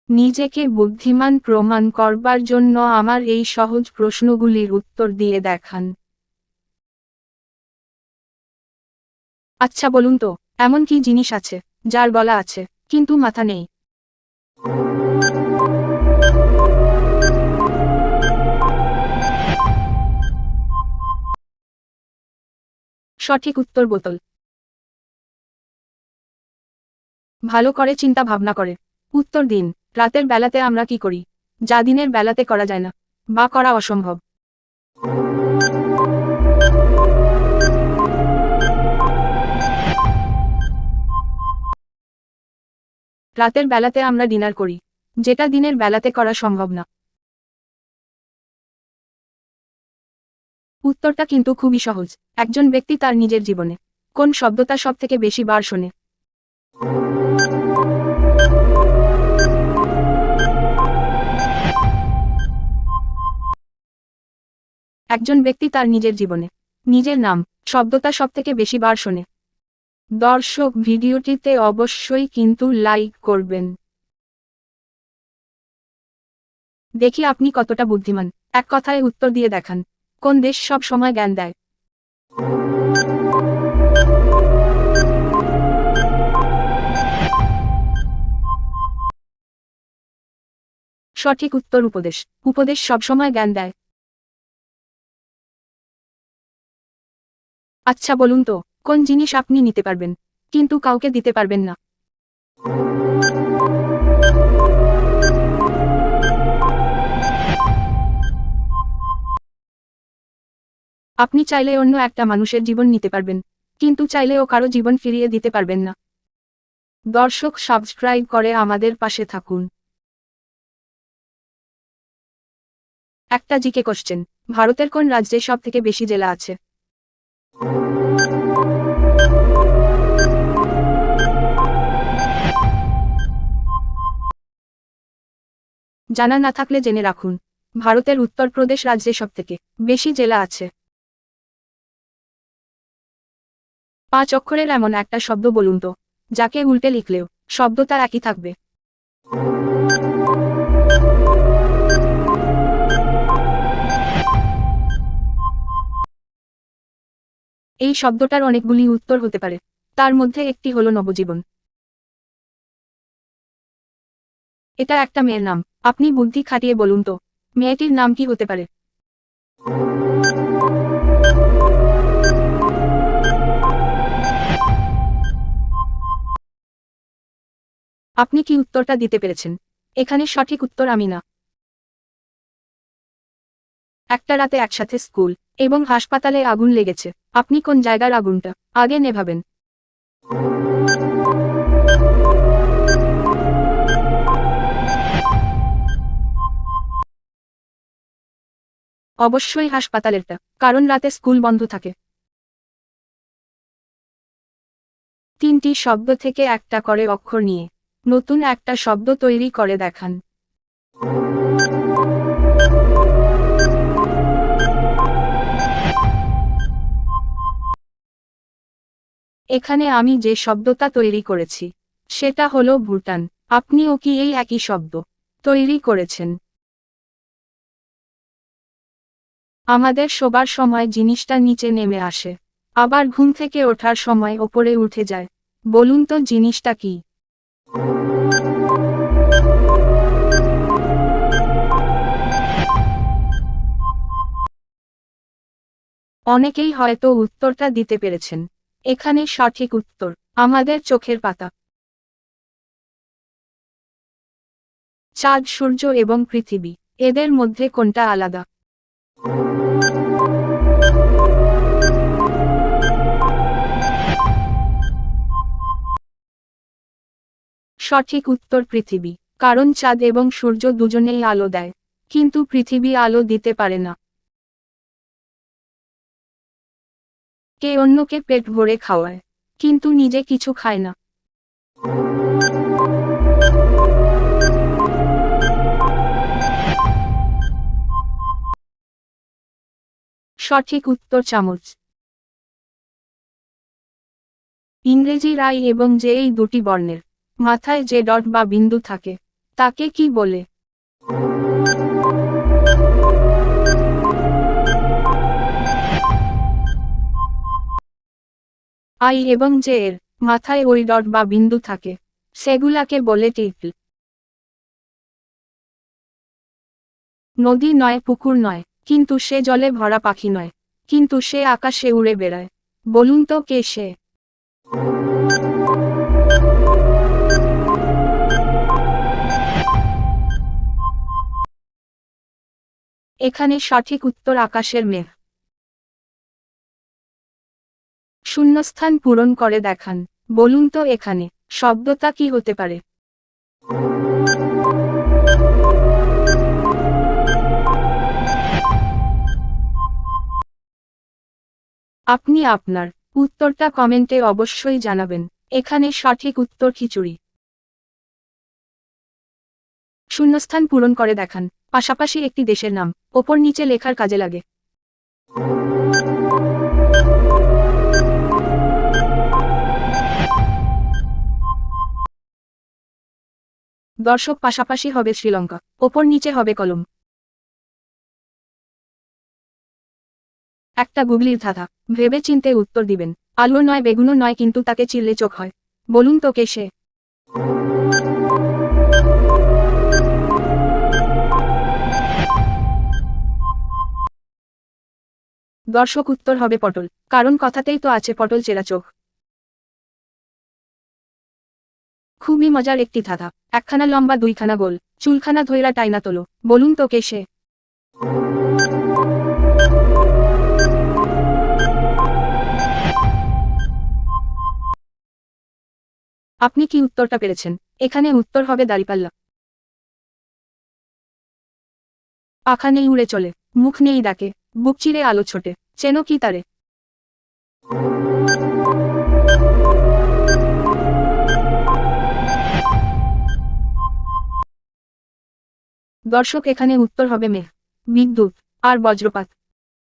নিজেকে বুদ্ধিমান প্রমাণ করবার জন্য আমার এই সহজ প্রশ্নগুলির উত্তর দিয়ে দেখান। আচ্ছা বলুন তো, এমন কি জিনিস আছে যার গলা আছে কিন্তু মাথা নেই? সঠিক উত্তর বোতল। ভালো করে চিন্তা ভাবনা করে উত্তর দিন। রাতের বেলাতে আমরা কি করি যা দিনের বেলাতে করা যায় না বা করা অসম্ভব? রাতের বেলাতে আমরা ডিনার করি, যেটা দিনের বেলাতে করা সম্ভব না। উত্তরটা কিন্তু খুবই সহজ। একজন ব্যক্তি তার নিজের জীবনে কোন শব্দটা সবথেকে বেশি বার শোনে? একজন ব্যক্তি তার নিজের জীবনে নিজের নাম শব্দটা সবথেকে বেশি বার শোনে। দর্শক, ভিডিওটিতে অবশ্যই কিন্তু লাইক করবেন। দেখি আপনি কতটা বুদ্ধিমান। এক কথায় উত্তর দিয়ে দেখান। কোন দেশ সব সময় জ্ঞান দেয়? সঠিক উত্তর উপদেশ। উপদেশ সবসময় জ্ঞান দেয়। আচ্ছা বলুন তো, কোন জিনিস আপনি নিতে পারবেন কিন্তু কাউকে দিতে পারবেন না? আপনি চাইলে অন্য একটা মানুষের জীবন নিতে পারবেন, কিন্তু চাইলেও কারো জীবন ফিরিয়ে দিতে পারবেন না। দর্শক, সাবস্ক্রাইব করে আমাদের পাশে থাকুন। একটা জিকে কোশ্চেন। ভারতের কোন রাজ্যে সবথেকে বেশি জেলা আছে? জানা না থাকলে জেনে রাখুন। ভারতের উত্তরপ্রদেশ রাজ্যে সবথেকে বেশি জেলা আছে। 5 অক্ষরের এমন একটা শব্দ বলুন তো, যাকে উল্টে লিখলেও শব্দটা একই থাকবে। এই শব্দটার অনেকগুলি উত্তর হতে পারে, তার মধ্যে একটি হলো নবজীবন। এটা একটা মেয়ের নাম। আপনি বুদ্ধি খাটিয়ে বলুন তো, মেয়েটির নাম কি হতে পারে? আপনি কি উত্তরটা দিতে পেরেছেন? এখানে সঠিক উত্তর আমি না। একটা রাতে একসাথে স্কুল এবং হাসপাতালে আগুন লেগেছে। আপনি কোন জায়গার আগুনটা আগে নেভাবেন? অবশ্যই হাসপাতালেরটা, কারণ রাতে স্কুল বন্ধ থাকে। 3টি শব্দ থেকে একটা করে অক্ষর নিয়ে নতুন একটা শব্দ তৈরি করে দেখান। এখানে আমি যে শব্দটা তৈরি করেছি সেটা হলো ভুটান। আপনিও কি এই একই শব্দ তৈরি করেছেন? আমাদের শোবার সময় জিনিসটা নিচে নেমে আসে, আবার ঘুম থেকে ওঠার সময় ওপরে উঠে যায়। বলুন তো জিনিসটা কি? অনেকেই হয়তো উত্তরটা দিতে পেরেছেন। এখানে সঠিক উত্তর আমাদের চোখের পাতা। চাঁদ, সূর্য এবং পৃথিবী, এদের মধ্যে কোনটা আলাদা? সঠিক উত্তর পৃথিবী, কারণ চাঁদ এবং সূর্য দুজনেই আলো দেয়, কিন্তু পৃথিবী আলো দিতে পারে না। কে অন্যকে পেট ভরে খাওয়ায়, কিন্তু নিজে কিছু খায় না? সঠিক উত্তর চামচ। ইংরেজির আই এবং জে এই দুটি বর্ণের মাথায় যে ডট বা বিন্দু থাকে, তাকে কি বলে? আই এবং জে এর মাথায় ওই ডট বা বিন্দু থাকে, সেগুলাকে বলে টিটল। নদী নয়, পুকুর নয়, কিন্তু সে জলে ভরা পাখি নয়, কিন্তু সে আকাশে উড়ে বেড়ায়। বলুন তো কে সে? এখানে সঠিক উত্তর আকাশের মেঘ। শূন্যস্থান পূরণ করে দেখান। বলুন তো এখানে শব্দটা কি হতে পারে? আপনি আপনার উত্তরটা কমেন্টে অবশ্যই জানাবেন। এখানে সঠিক উত্তর খিচুড়ি। শূন্যস্থান পূরণ করে দেখান। পাশাপাশি একটি দেশের নাম ওপর নিচে লেখার কাজে লাগে। দর্শক, পাশাপাশি হবে শ্রীলঙ্কা, ওপর নিচে হবে কলম। একটা গুগলির ধাঁধা, ভেবে চিন্তে উত্তর দিবেন। আলুও নয়, বেগুনও নয়, কিন্তু তাকে চিনলে চোখ হয়। বলুন তো কে সে? দর্শক, উত্তর হবে পটল, কারণ কথাতেই তো আছে পটল চেরা চোখ। খুবই মজার একটি ধাঁধা। একখানা লম্বা, দুইখানা গোল, চুলখানা ধইরা টাইনা তোলো। বলুন তো কে সে? আপনি কি উত্তরটা পেরেছেন? এখানে উত্তর হবে দাঁড়িপাল্লা। পাখা নেই, উড়ে চলে, মুখ নেই, ডাকে, বুক চিরে আলো ছোটে, চেনো কি তারে? দর্শক, এখানে উত্তর হবে মেঘ, বিদ্যুৎ আর বজ্রপাত।